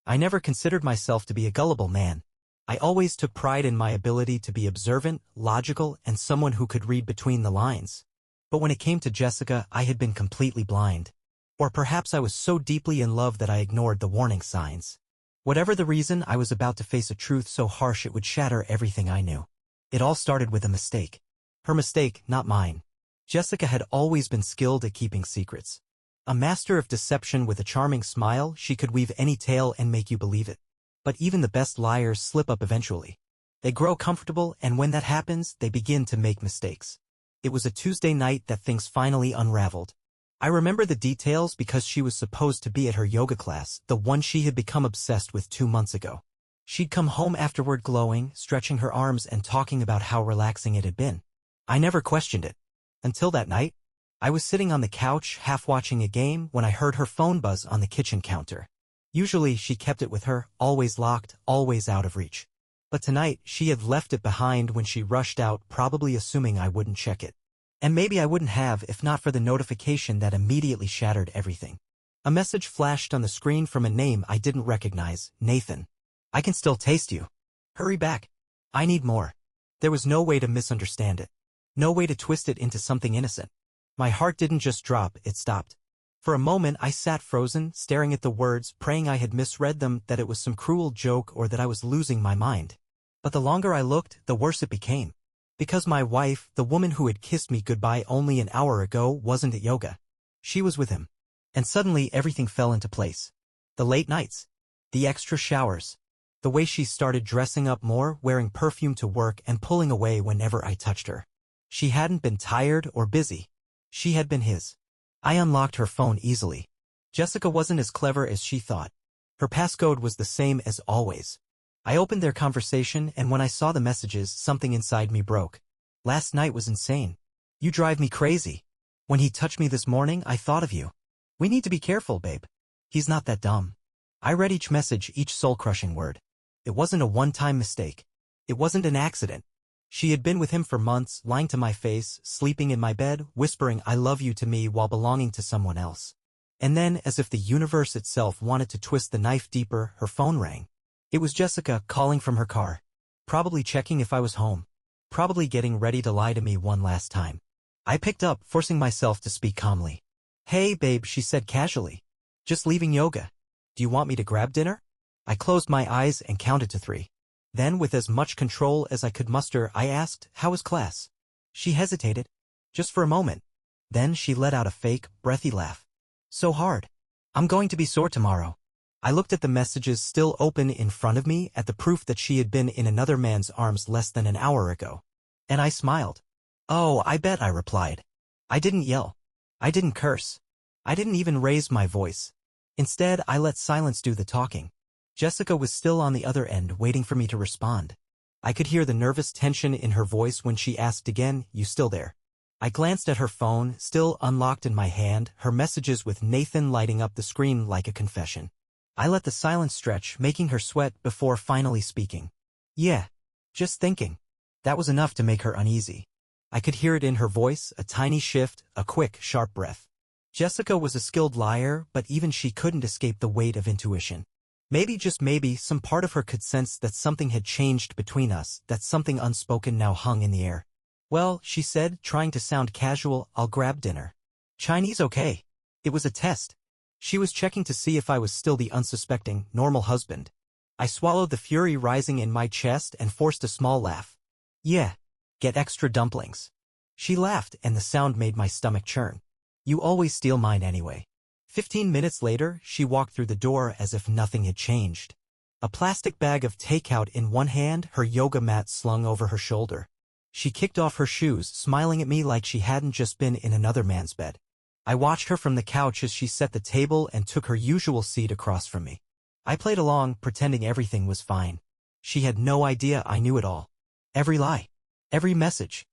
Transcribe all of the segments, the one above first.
I never considered myself to be a gullible man. I always took pride in my ability to be observant, logical, and someone who could read between the lines. But when it came to Jessica, I had been completely blind. Or perhaps I was so deeply in love that I ignored the warning signs. Whatever the reason, I was about to face a truth so harsh it would shatter everything I knew. It all started with a mistake. Her mistake, not mine. Jessica had always been skilled at keeping secrets. A master of deception with a charming smile, she could weave any tale and make you believe it. But even the best liars slip up eventually. They grow comfortable, and when that happens, they begin to make mistakes. It was a Tuesday night that things finally unraveled. I remember the details because she was supposed to be at her yoga class, the one she had become obsessed with 2 months ago. She'd come home afterward glowing, stretching her arms and talking about how relaxing it had been. I never questioned it. Until that night, I was sitting on the couch, half watching a game, when I heard her phone buzz on the kitchen counter. Usually she kept it with her, always locked, always out of reach. But tonight, she had left it behind when she rushed out, probably assuming I wouldn't check it. And maybe I wouldn't have if not for the notification that immediately shattered everything. A message flashed on the screen from a name I didn't recognize, Nathan. I can still taste you. Hurry back. I need more. There was no way to misunderstand it. No way to twist it into something innocent. My heart didn't just drop, it stopped. For a moment I sat frozen, staring at the words, praying I had misread them, that it was some cruel joke or that I was losing my mind. But the longer I looked, the worse it became. Because my wife, the woman who had kissed me goodbye only an hour ago, wasn't at yoga. She was with him. And suddenly everything fell into place. The late nights. The extra showers. The way she started dressing up more, wearing perfume to work and pulling away whenever I touched her. She hadn't been tired or busy. She had been his. I unlocked her phone easily. Jessica wasn't as clever as she thought. Her passcode was the same as always. I opened their conversation, and when I saw the messages, something inside me broke. Last night was insane. You drive me crazy. When he touched me this morning, I thought of you. We need to be careful, babe. He's not that dumb. I read each message, each soul-crushing word. It wasn't a one-time mistake. It wasn't an accident. She had been with him for months, lying to my face, sleeping in my bed, whispering I love you to me while belonging to someone else. And then, as if the universe itself wanted to twist the knife deeper, her phone rang. It was Jessica, calling from her car. Probably checking if I was home. Probably getting ready to lie to me one last time. I picked up, forcing myself to speak calmly. Hey, babe, she said casually. Just leaving yoga. Do you want me to grab dinner? I closed my eyes and counted to 3. Then, with as much control as I could muster, I asked, how was class? She hesitated. Just for a moment. Then she let out a fake, breathy laugh. So hard. I'm going to be sore tomorrow. I looked at the messages still open in front of me, at the proof that she had been in another man's arms less than an hour ago. And I smiled. Oh, I bet, I replied. I didn't yell. I didn't curse. I didn't even raise my voice. Instead, I let silence do the talking. Jessica was still on the other end, waiting for me to respond. I could hear the nervous tension in her voice when she asked again, you still there? I glanced at her phone, still unlocked in my hand, her messages with Nathan lighting up the screen like a confession. I let the silence stretch, making her sweat before finally speaking. Yeah. Just thinking. That was enough to make her uneasy. I could hear it in her voice, a tiny shift, a quick, sharp breath. Jessica was a skilled liar, but even she couldn't escape the weight of intuition. Maybe, just maybe, some part of her could sense that something had changed between us, that something unspoken now hung in the air. Well, she said, trying to sound casual, I'll grab dinner. Chinese okay. It was a test. She was checking to see if I was still the unsuspecting, normal husband. I swallowed the fury rising in my chest and forced a small laugh. Yeah. Get extra dumplings. She laughed, and the sound made my stomach churn. You always steal mine anyway. 15 minutes later, she walked through the door as if nothing had changed. A plastic bag of takeout in one hand, her yoga mat slung over her shoulder. She kicked off her shoes, smiling at me like she hadn't just been in another man's bed. I watched her from the couch as she set the table and took her usual seat across from me. I played along, pretending everything was fine. She had no idea I knew it all. Every lie. Every message.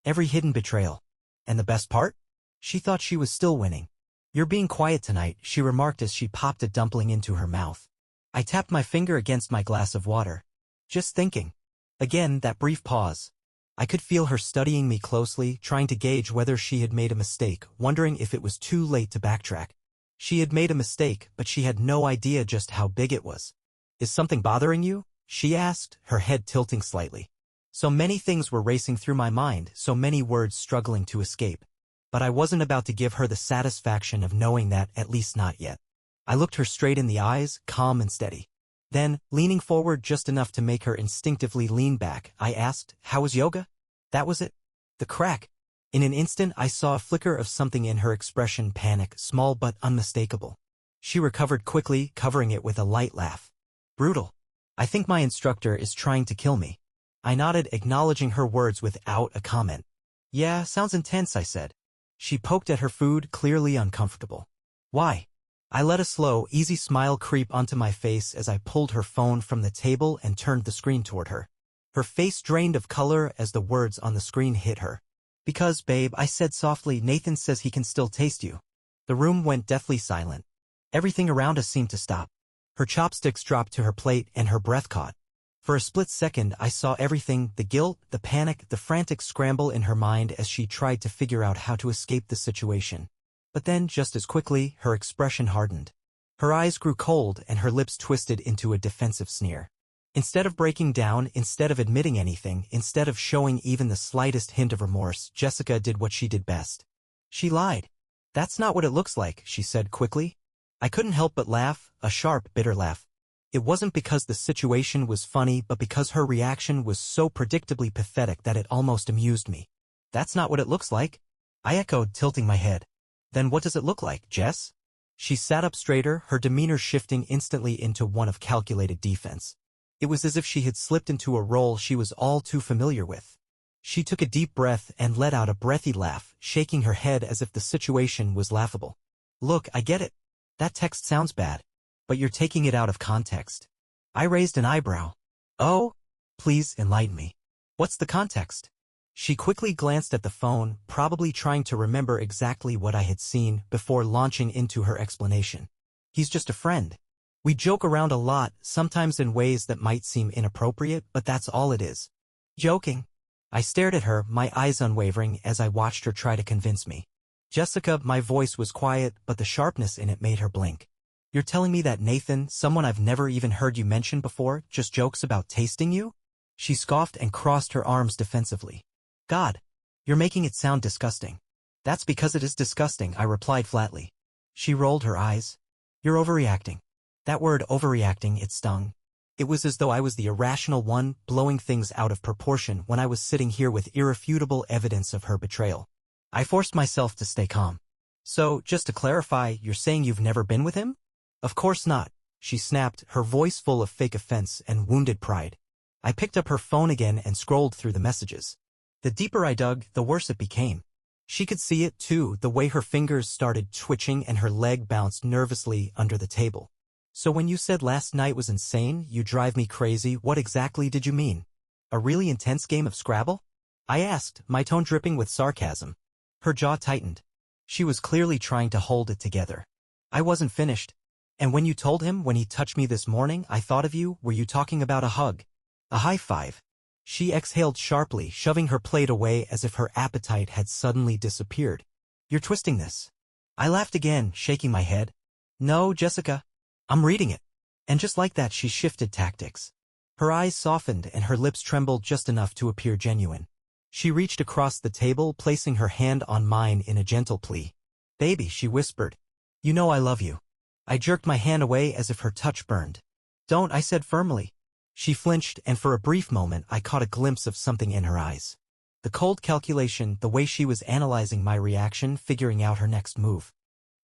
Every hidden betrayal. And the best part? She thought she was still winning. You're being quiet tonight, she remarked as she popped a dumpling into her mouth. I tapped my finger against my glass of water. Just thinking. Again, that brief pause. I could feel her studying me closely, trying to gauge whether she had made a mistake, wondering if it was too late to backtrack. She had made a mistake, but she had no idea just how big it was. Is something bothering you? She asked, her head tilting slightly. So many things were racing through my mind, so many words struggling to escape. But I wasn't about to give her the satisfaction of knowing that, at least not yet. I looked her straight in the eyes, calm and steady. Then, leaning forward just enough to make her instinctively lean back, I asked, "How was yoga?" That was it. The crack. In an instant I saw a flicker of something in her expression, panic, small but unmistakable. She recovered quickly, covering it with a light laugh. Brutal. I think my instructor is trying to kill me. I nodded, acknowledging her words without a comment. Yeah, sounds intense, I said. She poked at her food, clearly uncomfortable. Why? I let a slow, easy smile creep onto my face as I pulled her phone from the table and turned the screen toward her. Her face drained of color as the words on the screen hit her. Because, babe, I said softly, Nathan says he can still taste you. The room went deathly silent. Everything around us seemed to stop. Her chopsticks dropped to her plate and her breath caught. For a split second I saw everything, the guilt, the panic, the frantic scramble in her mind as she tried to figure out how to escape the situation. But then, just as quickly, her expression hardened. Her eyes grew cold and her lips twisted into a defensive sneer. Instead of breaking down, instead of admitting anything, instead of showing even the slightest hint of remorse, Jessica did what she did best. She lied. That's not what it looks like, she said quickly. I couldn't help but laugh, a sharp, bitter laugh. It wasn't because the situation was funny, but because her reaction was so predictably pathetic that it almost amused me. That's not what it looks like, I echoed, tilting my head. Then what does it look like, Jess? She sat up straighter, her demeanor shifting instantly into one of calculated defense. It was as if she had slipped into a role she was all too familiar with. She took a deep breath and let out a breathy laugh, shaking her head as if the situation was laughable. Look, I get it. That text sounds bad. But you're taking it out of context. I raised an eyebrow. Oh? Please enlighten me. What's the context? She quickly glanced at the phone, probably trying to remember exactly what I had seen before launching into her explanation. He's just a friend. We joke around a lot, sometimes in ways that might seem inappropriate, but that's all it is. Joking. I stared at her, my eyes unwavering as I watched her try to convince me. Jessica, my voice was quiet, but the sharpness in it made her blink. You're telling me that Nathan, someone I've never even heard you mention before, just jokes about tasting you? She scoffed and crossed her arms defensively. God, you're making it sound disgusting. That's because it is disgusting, I replied flatly. She rolled her eyes. You're overreacting. That word overreacting, it stung. It was as though I was the irrational one, blowing things out of proportion when I was sitting here with irrefutable evidence of her betrayal. I forced myself to stay calm. So, just to clarify, you're saying you've never been with him? Of course not, she snapped, her voice full of fake offense and wounded pride. I picked up her phone again and scrolled through the messages. The deeper I dug, the worse it became. She could see it, too, the way her fingers started twitching and her leg bounced nervously under the table. So when you said last night was insane, you drive me crazy, what exactly did you mean? A really intense game of Scrabble? I asked, my tone dripping with sarcasm. Her jaw tightened. She was clearly trying to hold it together. I wasn't finished. And when you told him, when he touched me this morning, I thought of you, were you talking about a hug? A high five? She exhaled sharply, shoving her plate away as if her appetite had suddenly disappeared. You're twisting this. I laughed again, shaking my head. No, Jessica. I'm reading it. And just like that she shifted tactics. Her eyes softened and her lips trembled just enough to appear genuine. She reached across the table, placing her hand on mine in a gentle plea. Baby, she whispered. You know I love you. I jerked my hand away as if her touch burned. Don't, I said firmly. She flinched, and for a brief moment I caught a glimpse of something in her eyes. The cold calculation, the way she was analyzing my reaction, figuring out her next move.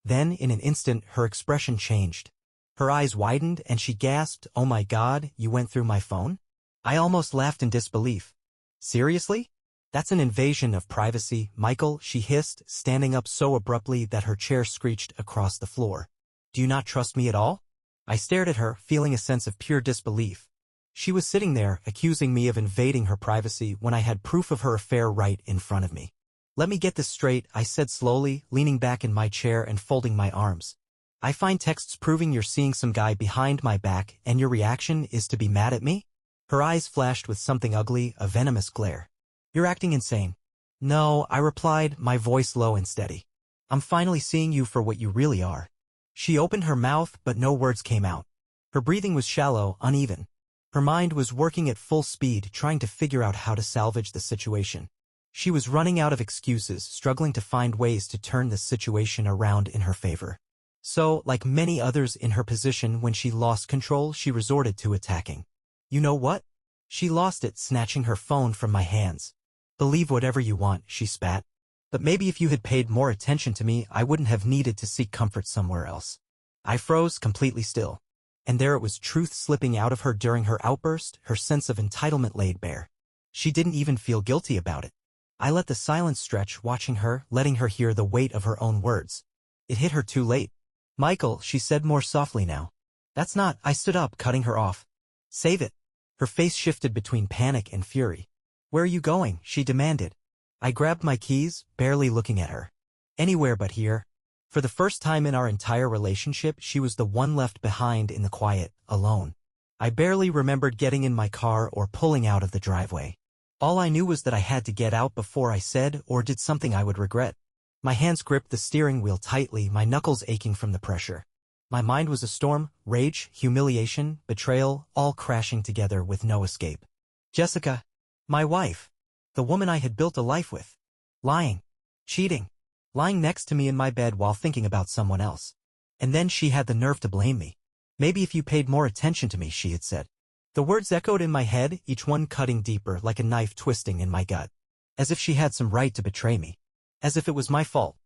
Then, in an instant, her expression changed. Her eyes widened, and she gasped, Oh my God, you went through my phone? I almost laughed in disbelief. Seriously? That's an invasion of privacy, Michael, she hissed, standing up so abruptly that her chair screeched across the floor. Do you not trust me at all? I stared at her, feeling a sense of pure disbelief. She was sitting there, accusing me of invading her privacy when I had proof of her affair right in front of me. Let me get this straight, I said slowly, leaning back in my chair and folding my arms. I find texts proving you're seeing some guy behind my back, and your reaction is to be mad at me? Her eyes flashed with something ugly, a venomous glare. You're acting insane. No, I replied, my voice low and steady. I'm finally seeing you for what you really are. She opened her mouth, but no words came out. Her breathing was shallow, uneven. Her mind was working at full speed, trying to figure out how to salvage the situation. She was running out of excuses, struggling to find ways to turn the situation around in her favor. So, like many others in her position, when she lost control, she resorted to attacking. You know what? She lost it, snatching her phone from my hands. Believe whatever you want, she spat. But maybe if you had paid more attention to me, I wouldn't have needed to seek comfort somewhere else. I froze completely still. And there it was, truth slipping out of her during her outburst, her sense of entitlement laid bare. She didn't even feel guilty about it. I let the silence stretch, watching her, letting her hear the weight of her own words. It hit her too late. Michael, she said more softly now. That's not, I stood up, cutting her off. Save it. Her face shifted between panic and fury. Where are you going? She demanded. I grabbed my keys, barely looking at her. Anywhere but here. For the first time in our entire relationship, she was the one left behind in the quiet, alone. I barely remembered getting in my car or pulling out of the driveway. All I knew was that I had to get out before I said or did something I would regret. My hands gripped the steering wheel tightly, my knuckles aching from the pressure. My mind was a storm, rage, humiliation, betrayal, all crashing together with no escape. Jessica, my wife, the woman I had built a life with, lying, cheating, lying next to me in my bed while thinking about someone else. And then she had the nerve to blame me. Maybe if you paid more attention to me, she had said. The words echoed in my head, each one cutting deeper like a knife twisting in my gut. As if she had some right to betray me. As if it was my fault.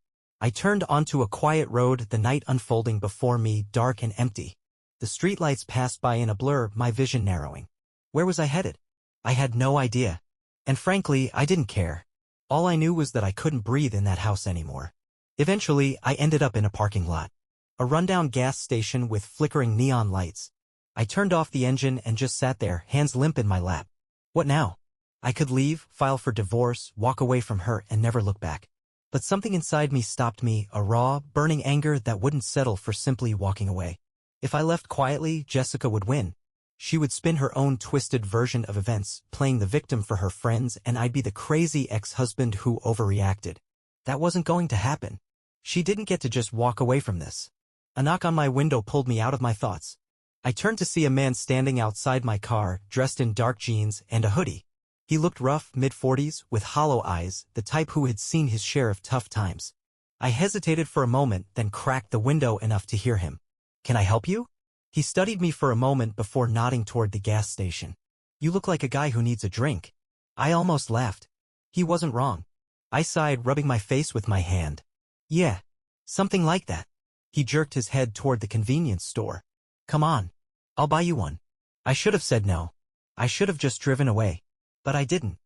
I turned onto a quiet road, the night unfolding before me, dark and empty. The streetlights passed by in a blur, my vision narrowing. Where was I headed? I had no idea. And frankly, I didn't care. All I knew was that I couldn't breathe in that house anymore. Eventually, I ended up in a parking lot. A rundown gas station with flickering neon lights. I turned off the engine and just sat there, hands limp in my lap. What now? I could leave, file for divorce, walk away from her, and never look back. But something inside me stopped me, a raw, burning anger that wouldn't settle for simply walking away. If I left quietly, Jessica would win. She would spin her own twisted version of events, playing the victim for her friends, and I'd be the crazy ex-husband who overreacted. That wasn't going to happen. She didn't get to just walk away from this. A knock on my window pulled me out of my thoughts. I turned to see a man standing outside my car, dressed in dark jeans and a hoodie. He looked rough, mid-40s, with hollow eyes, the type who had seen his share of tough times. I hesitated for a moment, then cracked the window enough to hear him. Can I help you? He studied me for a moment before nodding toward the gas station. You look like a guy who needs a drink. I almost laughed. He wasn't wrong. I sighed, rubbing my face with my hand. Yeah, something like that. He jerked his head toward the convenience store. Come on. I'll buy you one. I should have said no. I should have just driven away. But I didn't.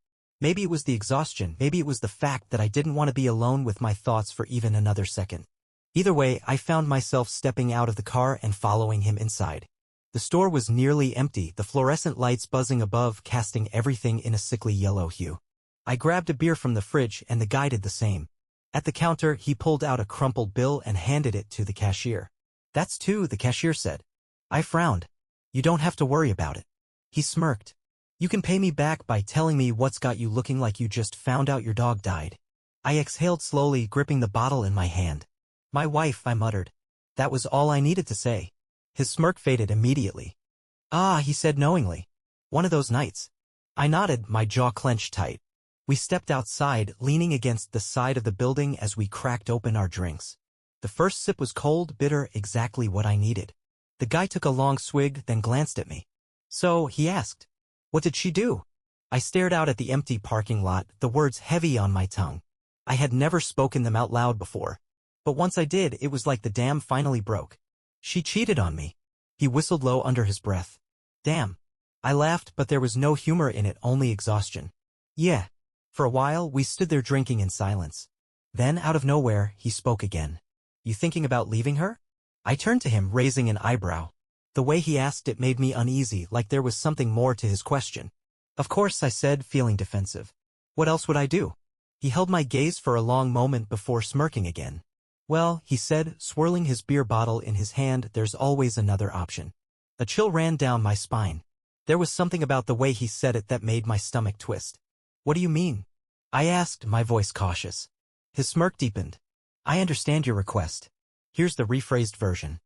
Maybe it was the exhaustion, maybe it was the fact that I didn't want to be alone with my thoughts for even another second. Either way, I found myself stepping out of the car and following him inside. The store was nearly empty, the fluorescent lights buzzing above, casting everything in a sickly yellow hue. I grabbed a beer from the fridge and the guy did the same. At the counter, he pulled out a crumpled bill and handed it to the cashier. That's two, the cashier said. I frowned. You don't have to worry about it. He smirked. You can pay me back by telling me what's got you looking like you just found out your dog died. I exhaled slowly, gripping the bottle in my hand. My wife, I muttered. That was all I needed to say. His smirk faded immediately. Ah, he said knowingly. One of those nights. I nodded, my jaw clenched tight. We stepped outside, leaning against the side of the building as we cracked open our drinks. The first sip was cold, bitter, exactly what I needed. The guy took a long swig, then glanced at me. So, he asked. What did she do? I stared out at the empty parking lot, the words heavy on my tongue. I had never spoken them out loud before. But once I did, it was like the dam finally broke. She cheated on me. He whistled low under his breath. Damn. I laughed, but there was no humor in it, only exhaustion. Yeah. For a while, we stood there drinking in silence. Then, out of nowhere, he spoke again. You thinking about leaving her? I turned to him, raising an eyebrow. The way he asked it made me uneasy, like there was something more to his question. Of course, I said, feeling defensive. What else would I do? He held my gaze for a long moment before smirking again. Well, he said, swirling his beer bottle in his hand, there's always another option. A chill ran down my spine. There was something about the way he said it that made my stomach twist. What do you mean? I asked, my voice cautious. His smirk deepened. I understand your request. Here's the rephrased version.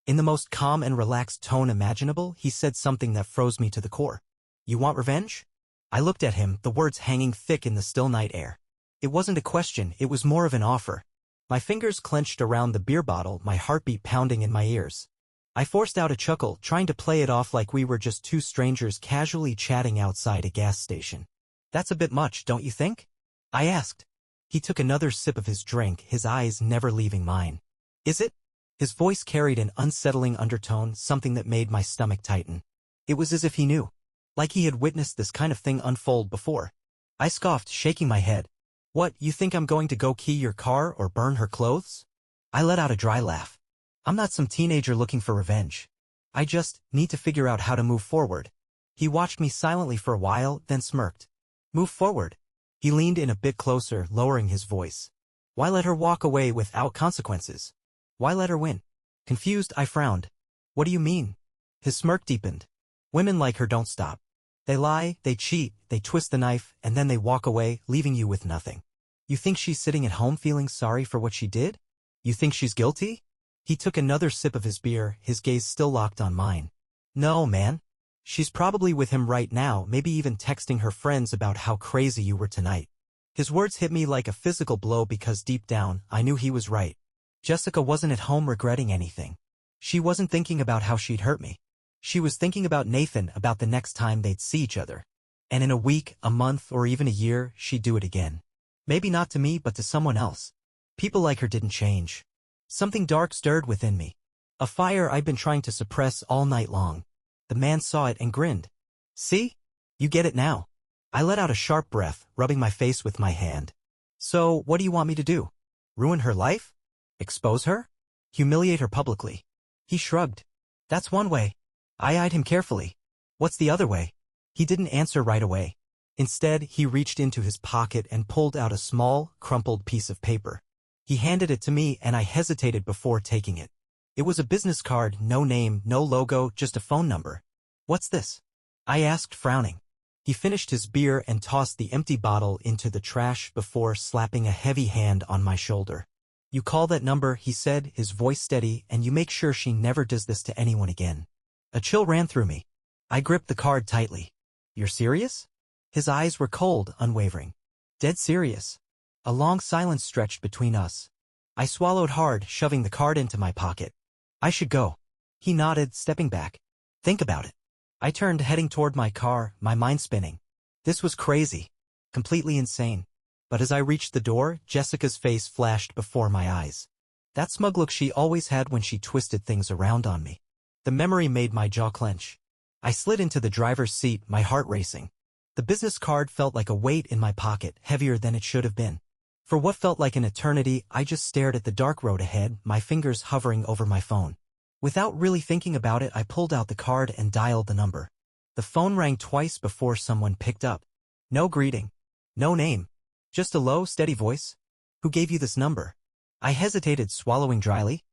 In the most calm and relaxed tone imaginable, he said something that froze me to the core. You want revenge? I looked at him, the words hanging thick in the still night air. It wasn't a question, it was more of an offer. My fingers clenched around the beer bottle, my heartbeat pounding in my ears. I forced out a chuckle, trying to play it off like we were just two strangers casually chatting outside a gas station. That's a bit much, don't you think? I asked. He took another sip of his drink, his eyes never leaving mine. Is it? His voice carried an unsettling undertone, something that made my stomach tighten. It was as if he knew. Like he had witnessed this kind of thing unfold before. I scoffed, shaking my head. What, you think I'm going to go key your car or burn her clothes? I let out a dry laugh. I'm not some teenager looking for revenge. I just need to figure out how to move forward. He watched me silently for a while, then smirked. Move forward. He leaned in a bit closer, lowering his voice. Why let her walk away without consequences? Why let her win? Confused, I frowned. What do you mean? His smirk deepened. Women like her don't stop. They lie, they cheat, they twist the knife, and then they walk away, leaving you with nothing. You think she's sitting at home feeling sorry for what she did? You think she's guilty? He took another sip of his beer, his gaze still locked on mine. No, man. She's probably with him right now, maybe even texting her friends about how crazy you were tonight. His words hit me like a physical blow because deep down, I knew he was right. Jessica wasn't at home regretting anything. She wasn't thinking about how she'd hurt me. She was thinking about Nathan, about the next time they'd see each other. And in a week, a month, or even a year, she'd do it again. Maybe not to me, but to someone else. People like her didn't change. Something dark stirred within me. A fire I'd been trying to suppress all night long. The man saw it and grinned. See? You get it now. I let out a sharp breath, rubbing my face with my hand. So, what do you want me to do? Ruin her life? Expose her? Humiliate her publicly? He shrugged. That's one way. I eyed him carefully. What's the other way? He didn't answer right away. Instead, he reached into his pocket and pulled out a small, crumpled piece of paper. He handed it to me and I hesitated before taking it. It was a business card, no name, no logo, just a phone number. What's this? I asked, frowning. He finished his beer and tossed the empty bottle into the trash before slapping a heavy hand on my shoulder. You call that number, he said, his voice steady, and you make sure she never does this to anyone again. A chill ran through me. I gripped the card tightly. You're serious? His eyes were cold, unwavering. Dead serious. A long silence stretched between us. I swallowed hard, shoving the card into my pocket. I should go. He nodded, stepping back. Think about it. I turned, heading toward my car, my mind spinning. This was crazy. Completely insane. But as I reached the door, Jessica's face flashed before my eyes. That smug look she always had when she twisted things around on me. The memory made my jaw clench. I slid into the driver's seat, my heart racing. The business card felt like a weight in my pocket, heavier than it should have been. For what felt like an eternity, I just stared at the dark road ahead, my fingers hovering over my phone. Without really thinking about it, I pulled out the card and dialed the number. The phone rang twice before someone picked up. No greeting. No name. Just a low, steady voice. Who gave you this number? I hesitated, swallowing dryly.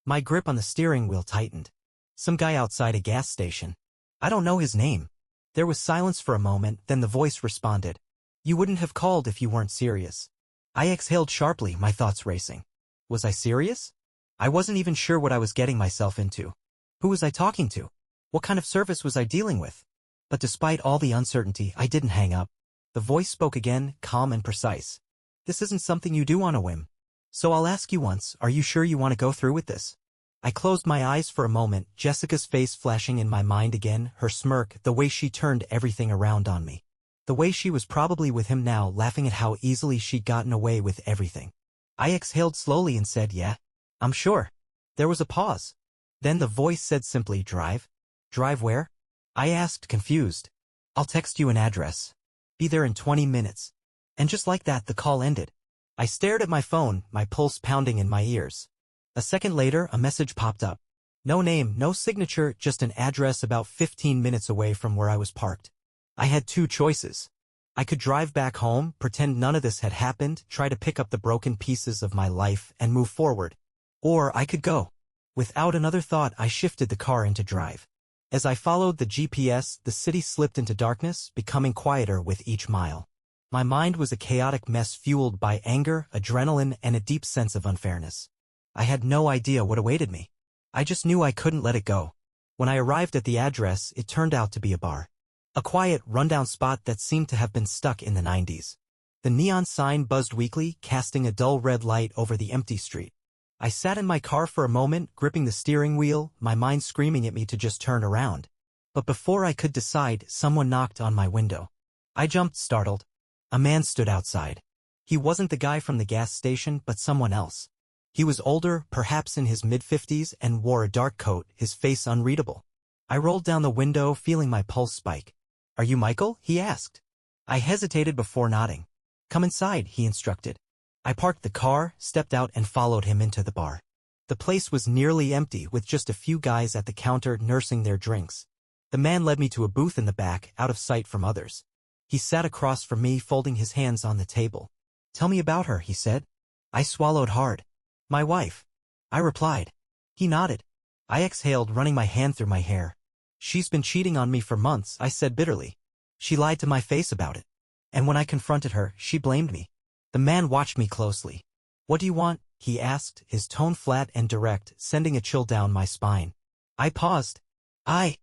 My grip on the steering wheel tightened. Some guy outside a gas station. I don't know his name. There was silence for a moment, then the voice responded. You wouldn't have called if you weren't serious. I exhaled sharply, my thoughts racing. Was I serious? I wasn't even sure what I was getting myself into. Who was I talking to? What kind of service was I dealing with? But despite all the uncertainty, I didn't hang up. The voice spoke again, calm and precise. This isn't something you do on a whim. So I'll ask you once, are you sure you want to go through with this? I closed my eyes for a moment, Jessica's face flashing in my mind again, her smirk, the way she turned everything around on me. The way she was probably with him now, laughing at how easily she'd gotten away with everything. I exhaled slowly and said, yeah, I'm sure. There was a pause. Then the voice said simply, drive? Drive where? I asked, confused. I'll text you an address. Be there in 20 minutes. And just like that, the call ended. I stared at my phone, my pulse pounding in my ears. A second later, a message popped up. No name, no signature, just an address about 15 minutes away from where I was parked. I had two choices. I could drive back home, pretend none of this had happened, try to pick up the broken pieces of my life and move forward. Or I could go. Without another thought, I shifted the car into drive. As I followed the GPS, the city slipped into darkness, becoming quieter with each mile. My mind was a chaotic mess fueled by anger, adrenaline, and a deep sense of unfairness. I had no idea what awaited me. I just knew I couldn't let it go. When I arrived at the address, it turned out to be a bar. A quiet, rundown spot that seemed to have been stuck in the 90s. The neon sign buzzed weakly, casting a dull red light over the empty street. I sat in my car for a moment, gripping the steering wheel, my mind screaming at me to just turn around. But before I could decide, someone knocked on my window. I jumped, startled. A man stood outside. He wasn't the guy from the gas station, but someone else. He was older, perhaps in his mid-50s, and wore a dark coat, his face unreadable. I rolled down the window, feeling my pulse spike. "Are you Michael?" he asked. I hesitated before nodding. "Come inside," he instructed. I parked the car, stepped out, and followed him into the bar. The place was nearly empty, with just a few guys at the counter nursing their drinks. The man led me to a booth in the back, out of sight from others. He sat across from me, folding his hands on the table. "Tell me about her," he said. I swallowed hard. "My wife," I replied. He nodded. I exhaled, running my hand through my hair. "She's been cheating on me for months," I said bitterly. "She lied to my face about it. And when I confronted her, she blamed me." The man watched me closely. "What do you want?" he asked, his tone flat and direct, sending a chill down my spine. I paused. I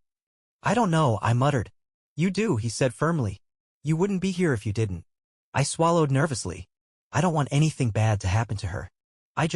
don't know," I muttered. "You do," he said firmly. "You wouldn't be here if you didn't." I swallowed nervously. "I don't want anything bad to happen to her. I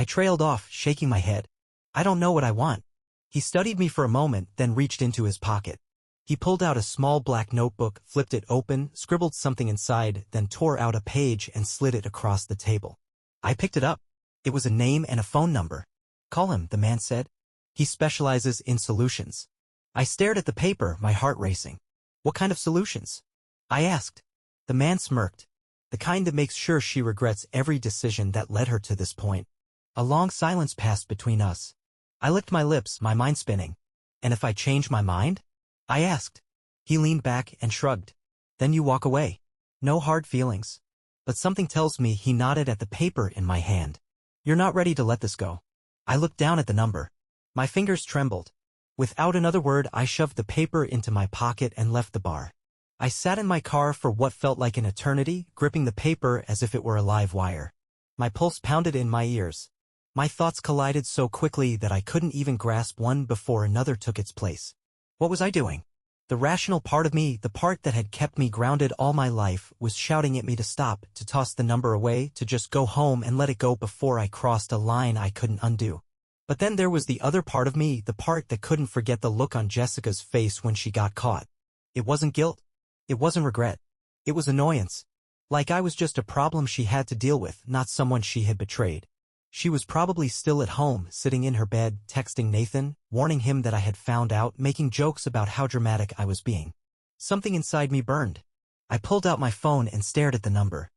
trailed off, shaking my head. "I don't know what I want." He studied me for a moment, then reached into his pocket. He pulled out a small black notebook, flipped it open, scribbled something inside, then tore out a page and slid it across the table. I picked it up. It was a name and a phone number. "Call him," the man said. "He specializes in solutions." I stared at the paper, my heart racing. "What kind of solutions?" I asked. The man smirked. "The kind that makes sure she regrets every decision that led her to this point." A long silence passed between us. I licked my lips, my mind spinning. "And if I change my mind?" I asked. He leaned back and shrugged. "Then you walk away. No hard feelings." But something tells me, he nodded at the paper in my hand. "You're not ready to let this go." I looked down at the number. My fingers trembled. Without another word, I shoved the paper into my pocket and left the bar. I sat in my car for what felt like an eternity, gripping the paper as if it were a live wire. My pulse pounded in my ears. My thoughts collided so quickly that I couldn't even grasp one before another took its place. What was I doing? The rational part of me, the part that had kept me grounded all my life, was shouting at me to stop, to toss the number away, to just go home and let it go before I crossed a line I couldn't undo. But then there was the other part of me, the part that couldn't forget the look on Jessica's face when she got caught. It wasn't guilt. It wasn't regret. It was annoyance. Like I was just a problem she had to deal with, not someone she had betrayed. She was probably still at home, sitting in her bed, texting Nathan, warning him that I had found out, making jokes about how dramatic I was being. Something inside me burned. I pulled out my phone and stared at the number.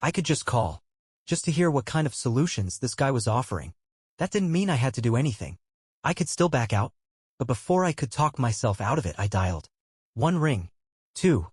I could just call. Just to hear what kind of solutions this guy was offering. That didn't mean I had to do anything. I could still back out. But before I could talk myself out of it, I dialed. 1 ring. 2.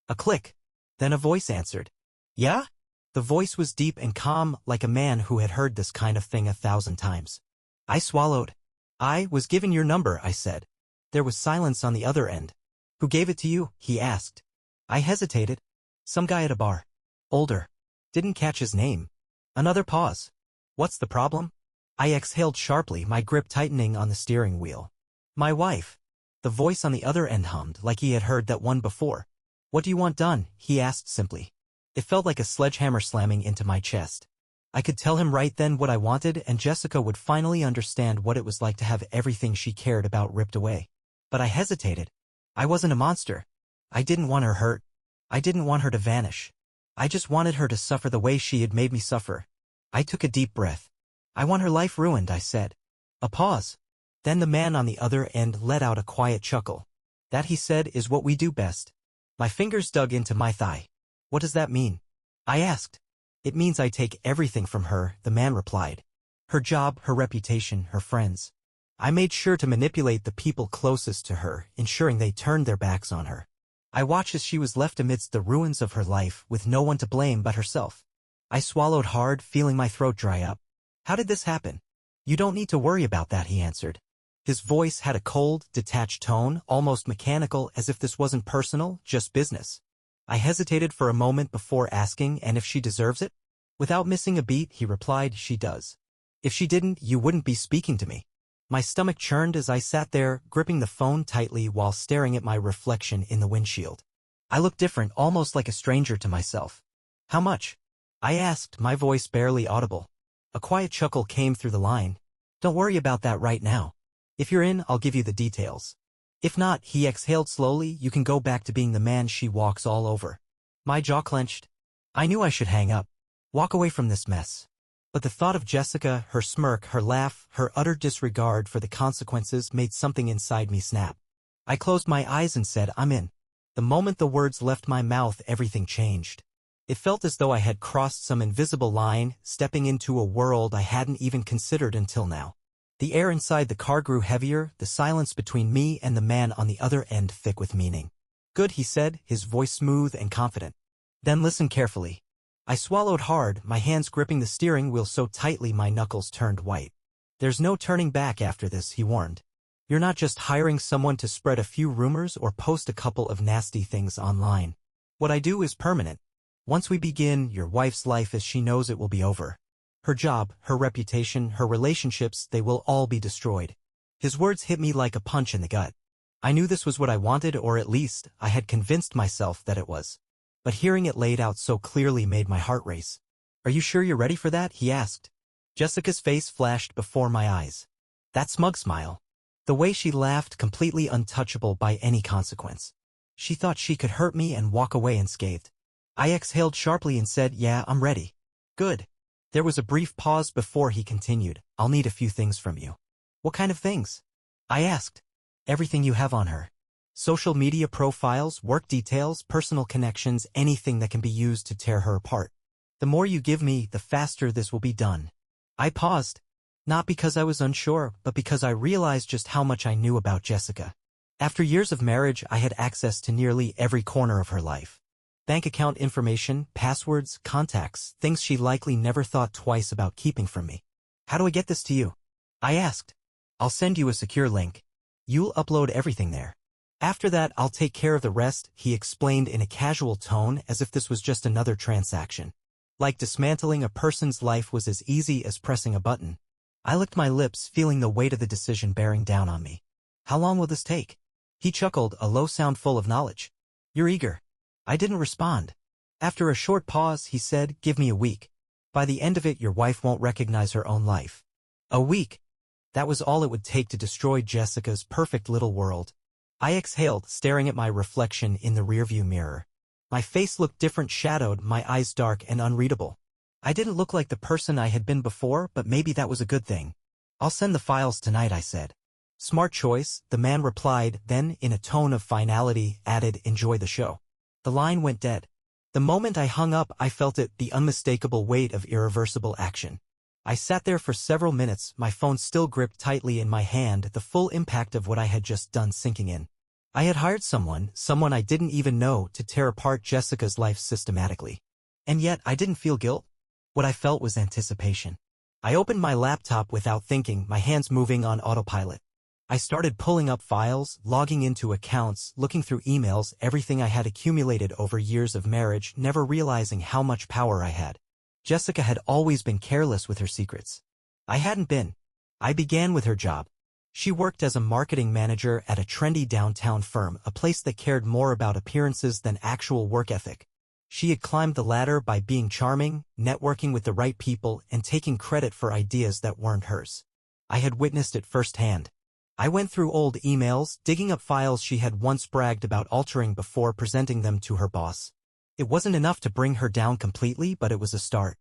A click. Then a voice answered. "Yeah?" The voice was deep and calm, like a man who had heard this kind of thing 1,000 times. I swallowed. "I was given your number," I said. There was silence on the other end. "Who gave it to you?" he asked. I hesitated. "Some guy at a bar. Older. Didn't catch his name." Another pause. "What's the problem?" I exhaled sharply, my grip tightening on the steering wheel. "My wife." The voice on the other end hummed, like he had heard that one before. "What do you want done?" he asked simply. It felt like a sledgehammer slamming into my chest. I could tell him right then what I wanted, and Jessica would finally understand what it was like to have everything she cared about ripped away. But I hesitated. I wasn't a monster. I didn't want her hurt. I didn't want her to vanish. I just wanted her to suffer the way she had made me suffer. I took a deep breath. "I want her life ruined," I said. A pause. Then the man on the other end let out a quiet chuckle. "That," he said, "is what we do best." My fingers dug into my thigh. "What does that mean?" I asked. "It means I take everything from her," the man replied. "Her job, her reputation, her friends. I made sure to manipulate the people closest to her, ensuring they turned their backs on her. I watched as she was left amidst the ruins of her life, with no one to blame but herself." I swallowed hard, feeling my throat dry up. "How did this happen?" "You don't need to worry about that," he answered. His voice had a cold, detached tone, almost mechanical, as if this wasn't personal, just business. I hesitated for a moment before asking, "And if she deserves it?" Without missing a beat, he replied, "She does." If she didn't, you wouldn't be speaking to me. My stomach churned as I sat there, gripping the phone tightly while staring at my reflection in the windshield. I looked different, almost like a stranger to myself. How much? I asked, my voice barely audible. A quiet chuckle came through the line. Don't worry about that right now. If you're in, I'll give you the details. If not, he exhaled slowly, you can go back to being the man she walks all over. My jaw clenched. I knew I should hang up. Walk away from this mess. But the thought of Jessica, her smirk, her laugh, her utter disregard for the consequences made something inside me snap. I closed my eyes and said, I'm in. The moment the words left my mouth, everything changed. It felt as though I had crossed some invisible line, stepping into a world I hadn't even considered until now. The air inside the car grew heavier, the silence between me and the man on the other end thick with meaning. Good, he said, his voice smooth and confident. Then listen carefully. I swallowed hard, my hands gripping the steering wheel so tightly my knuckles turned white. There's no turning back after this, he warned. You're not just hiring someone to spread a few rumors or post a couple of nasty things online. What I do is permanent. Once we begin, your wife's life as she knows it will be over. Her job, her reputation, her relationships, they will all be destroyed. His words hit me like a punch in the gut. I knew this was what I wanted, or at least, I had convinced myself that it was. But hearing it laid out so clearly made my heart race. Are you sure you're ready for that? He asked. Jessica's face flashed before my eyes. That smug smile. The way she laughed, completely untouchable by any consequence. She thought she could hurt me and walk away unscathed. I exhaled sharply and said, yeah, I'm ready. Good. There was a brief pause before he continued. I'll need a few things from you. What kind of things? I asked. Everything you have on her. Social media profiles, work details, personal connections, anything that can be used to tear her apart. The more you give me, the faster this will be done. I paused. Not because I was unsure, but because I realized just how much I knew about Jessica. After years of marriage, I had access to nearly every corner of her life. Bank account information, passwords, contacts, things she likely never thought twice about keeping from me. How do I get this to you? I asked. I'll send you a secure link. You'll upload everything there. After that, I'll take care of the rest, he explained in a casual tone as if this was just another transaction. Like dismantling a person's life was as easy as pressing a button. I licked my lips, feeling the weight of the decision bearing down on me. How long will this take? He chuckled, a low sound full of knowledge. You're eager. I didn't respond. After a short pause, he said, give me a week. By the end of it, your wife won't recognize her own life. A week. That was all it would take to destroy Jessica's perfect little world. I exhaled, staring at my reflection in the rearview mirror. My face looked different, shadowed, my eyes dark and unreadable. I didn't look like the person I had been before, but maybe that was a good thing. I'll send the files tonight, I said. Smart choice, the man replied, then, in a tone of finality, added, enjoy the show. The line went dead. The moment I hung up, I felt it, the unmistakable weight of irreversible action. I sat there for several minutes, my phone still gripped tightly in my hand, the full impact of what I had just done sinking in. I had hired someone I didn't even know, to tear apart Jessica's life systematically. And yet, I didn't feel guilt. What I felt was anticipation. I opened my laptop without thinking, my hands moving on autopilot. I started pulling up files, logging into accounts, looking through emails, everything I had accumulated over years of marriage, never realizing how much power I had. Jessica had always been careless with her secrets. I hadn't been. I began with her job. She worked as a marketing manager at a trendy downtown firm, a place that cared more about appearances than actual work ethic. She had climbed the ladder by being charming, networking with the right people, and taking credit for ideas that weren't hers. I had witnessed it firsthand. I went through old emails, digging up files she had once bragged about altering before presenting them to her boss. It wasn't enough to bring her down completely, but it was a start.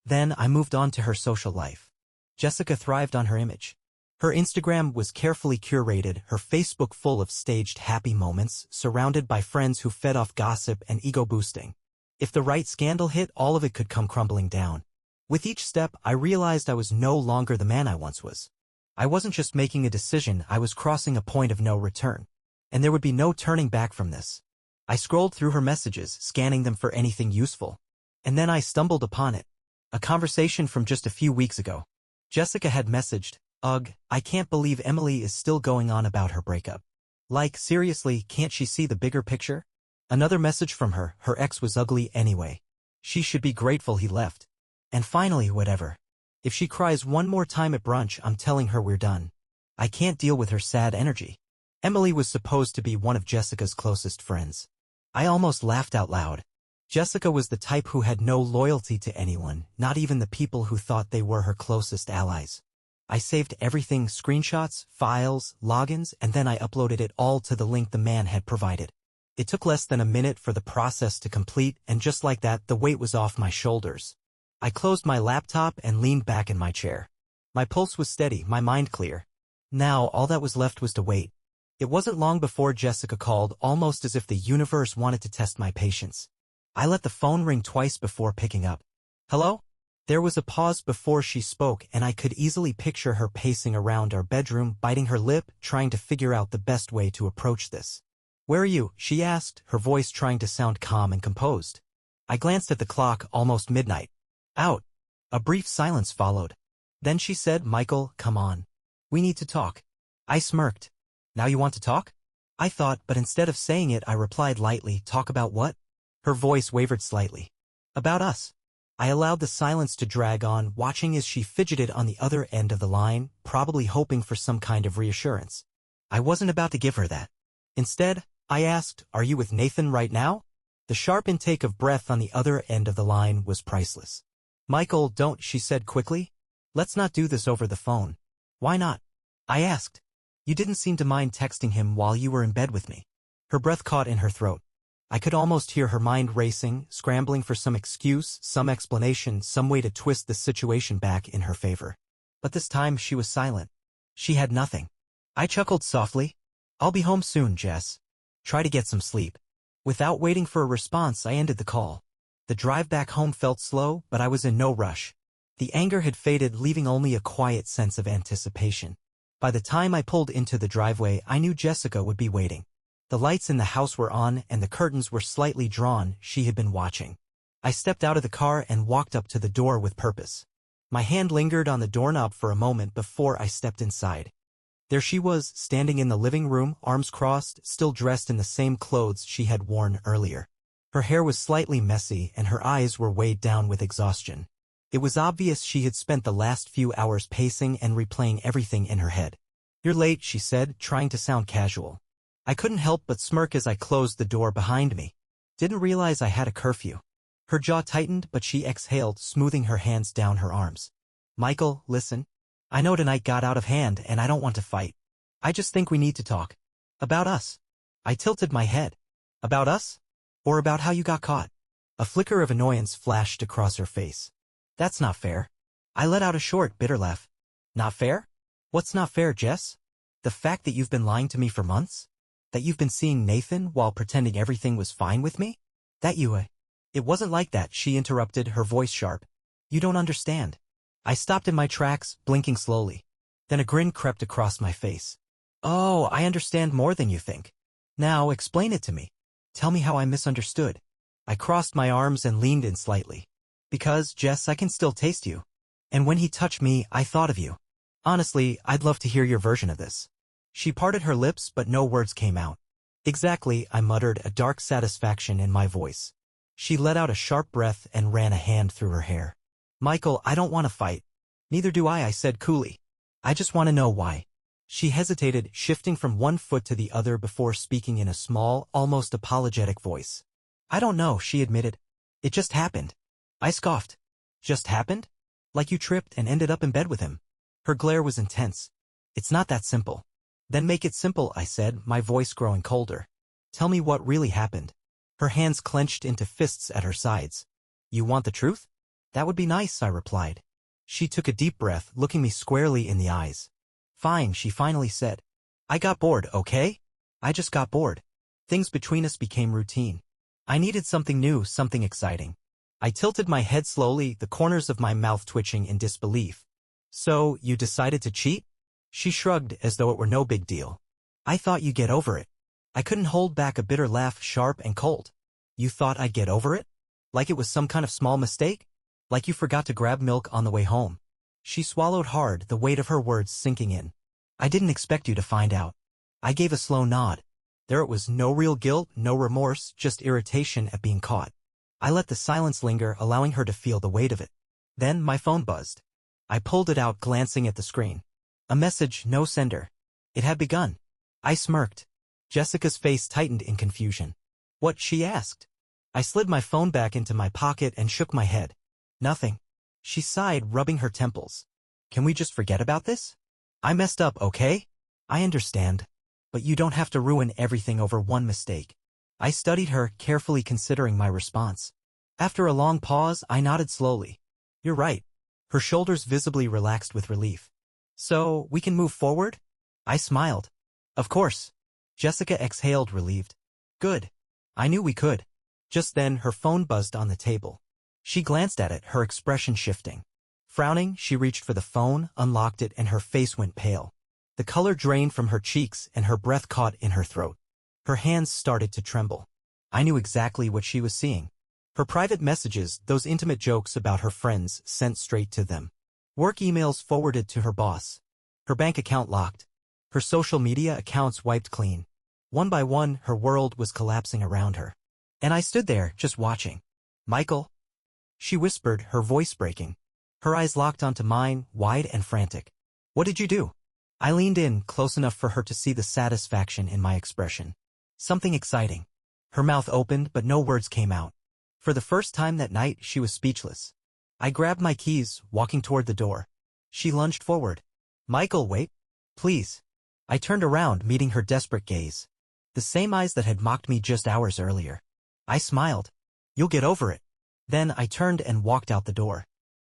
Then I moved on to her social life. Jessica thrived on her image. Her Instagram was carefully curated, her Facebook full of staged happy moments, surrounded by friends who fed off gossip and ego-boosting. If the right scandal hit, all of it could come crumbling down. With each step, I realized I was no longer the man I once was. I wasn't just making a decision, I was crossing a point of no return. And there would be no turning back from this. I scrolled through her messages, scanning them for anything useful. And then I stumbled upon it. A conversation from just a few weeks ago. Jessica had messaged, "Ugh, I can't believe Emily is still going on about her breakup. Like, seriously, can't she see the bigger picture?" Another message from her ex was ugly anyway. She should be grateful he left. And finally, whatever. If she cries one more time at brunch, I'm telling her we're done. I can't deal with her sad energy. Emily was supposed to be one of Jessica's closest friends. I almost laughed out loud. Jessica was the type who had no loyalty to anyone, not even the people who thought they were her closest allies. I saved everything, screenshots, files, logins, and then I uploaded it all to the link the man had provided. It took less than a minute for the process to complete, and just like that, the weight was off my shoulders. I closed my laptop and leaned back in my chair. My pulse was steady, my mind clear. Now, all that was left was to wait. It wasn't long before Jessica called, almost as if the universe wanted to test my patience. I let the phone ring twice before picking up. Hello? There was a pause before she spoke, and I could easily picture her pacing around our bedroom, biting her lip, trying to figure out the best way to approach this. Where are you? She asked, her voice trying to sound calm and composed. I glanced at the clock, almost midnight. Out. A brief silence followed. Then she said, Michael, come on. We need to talk. I smirked. Now you want to talk? I thought, but instead of saying it, I replied lightly, talk about what? Her voice wavered slightly. About us. I allowed the silence to drag on, watching as she fidgeted on the other end of the line, probably hoping for some kind of reassurance. I wasn't about to give her that. Instead, I asked, are you with Nathan right now? The sharp intake of breath on the other end of the line was priceless. Michael, don't, she said quickly. Let's not do this over the phone. Why not? I asked. You didn't seem to mind texting him while you were in bed with me. Her breath caught in her throat. I could almost hear her mind racing, scrambling for some excuse, some explanation, some way to twist the situation back in her favor. But this time she was silent. She had nothing. I chuckled softly. I'll be home soon, Jess. Try to get some sleep. Without waiting for a response, I ended the call. The drive back home felt slow, but I was in no rush. The anger had faded, leaving only a quiet sense of anticipation. By the time I pulled into the driveway, I knew Jessica would be waiting. The lights in the house were on, and the curtains were slightly drawn. She had been watching. I stepped out of the car and walked up to the door with purpose. My hand lingered on the doorknob for a moment before I stepped inside. There she was, standing in the living room, arms crossed, still dressed in the same clothes she had worn earlier. Her hair was slightly messy, and her eyes were weighed down with exhaustion. It was obvious she had spent the last few hours pacing and replaying everything in her head. You're late, she said, trying to sound casual. I couldn't help but smirk as I closed the door behind me. Didn't realize I had a curfew. Her jaw tightened, but she exhaled, smoothing her hands down her arms. Michael, listen. I know tonight got out of hand, and I don't want to fight. I just think we need to talk. About us. I tilted my head. About us? Or about how you got caught? A flicker of annoyance flashed across her face. That's not fair. I let out a short, bitter laugh. Not fair? What's not fair, Jess? The fact that you've been lying to me for months? That you've been seeing Nathan while pretending everything was fine with me? That you, It wasn't like that, she interrupted, her voice sharp. You don't understand. I stopped in my tracks, blinking slowly. Then a grin crept across my face. Oh, I understand more than you think. Now, explain it to me. Tell me how I misunderstood. I crossed my arms and leaned in slightly. Because, Jess, I can still taste you. And when he touched me, I thought of you. Honestly, I'd love to hear your version of this. She parted her lips, but no words came out. Exactly, I muttered, a dark satisfaction in my voice. She let out a sharp breath and ran a hand through her hair. Michael, I don't want to fight. Neither do I said coolly. I just want to know why. She hesitated, shifting from one foot to the other before speaking in a small, almost apologetic voice. I don't know, she admitted. It just happened. I scoffed. Just happened? Like you tripped and ended up in bed with him. Her glare was intense. It's not that simple. Then make it simple, I said, my voice growing colder. Tell me what really happened. Her hands clenched into fists at her sides. You want the truth? That would be nice, I replied. She took a deep breath, looking me squarely in the eyes. Fine, she finally said. I got bored, okay? I just got bored. Things between us became routine. I needed something new, something exciting. I tilted my head slowly, the corners of my mouth twitching in disbelief. So, you decided to cheat? She shrugged as though it were no big deal. I thought you'd get over it. I couldn't hold back a bitter laugh, sharp and cold. You thought I'd get over it? Like it was some kind of small mistake? Like you forgot to grab milk on the way home? She swallowed hard, the weight of her words sinking in. I didn't expect you to find out. I gave a slow nod. There it was, no real guilt, no remorse, just irritation at being caught. I let the silence linger, allowing her to feel the weight of it. Then my phone buzzed. I pulled it out, glancing at the screen. A message, no sender. It had begun. I smirked. Jessica's face tightened in confusion. What, she asked. I slid my phone back into my pocket and shook my head. Nothing. She sighed, rubbing her temples. Can we just forget about this? I messed up, okay? I understand. But you don't have to ruin everything over one mistake. I studied her, carefully considering my response. After a long pause, I nodded slowly. You're right. Her shoulders visibly relaxed with relief. So, we can move forward? I smiled. Of course. Jessica exhaled, relieved. Good. I knew we could. Just then, her phone buzzed on the table. She glanced at it, her expression shifting. Frowning, she reached for the phone, unlocked it, and her face went pale. The color drained from her cheeks and her breath caught in her throat. Her hands started to tremble. I knew exactly what she was seeing. Her private messages, those intimate jokes about her friends, sent straight to them. Work emails forwarded to her boss. Her bank account locked. Her social media accounts wiped clean. One by one, her world was collapsing around her. And I stood there, just watching. Michael? She whispered, her voice breaking. Her eyes locked onto mine, wide and frantic. What did you do? I leaned in, close enough for her to see the satisfaction in my expression. Something exciting. Her mouth opened, but no words came out. For the first time that night, she was speechless. I grabbed my keys, walking toward the door. She lunged forward. Michael, wait. Please. I turned around, meeting her desperate gaze. The same eyes that had mocked me just hours earlier. I smiled. You'll get over it. Then I turned and walked out the door.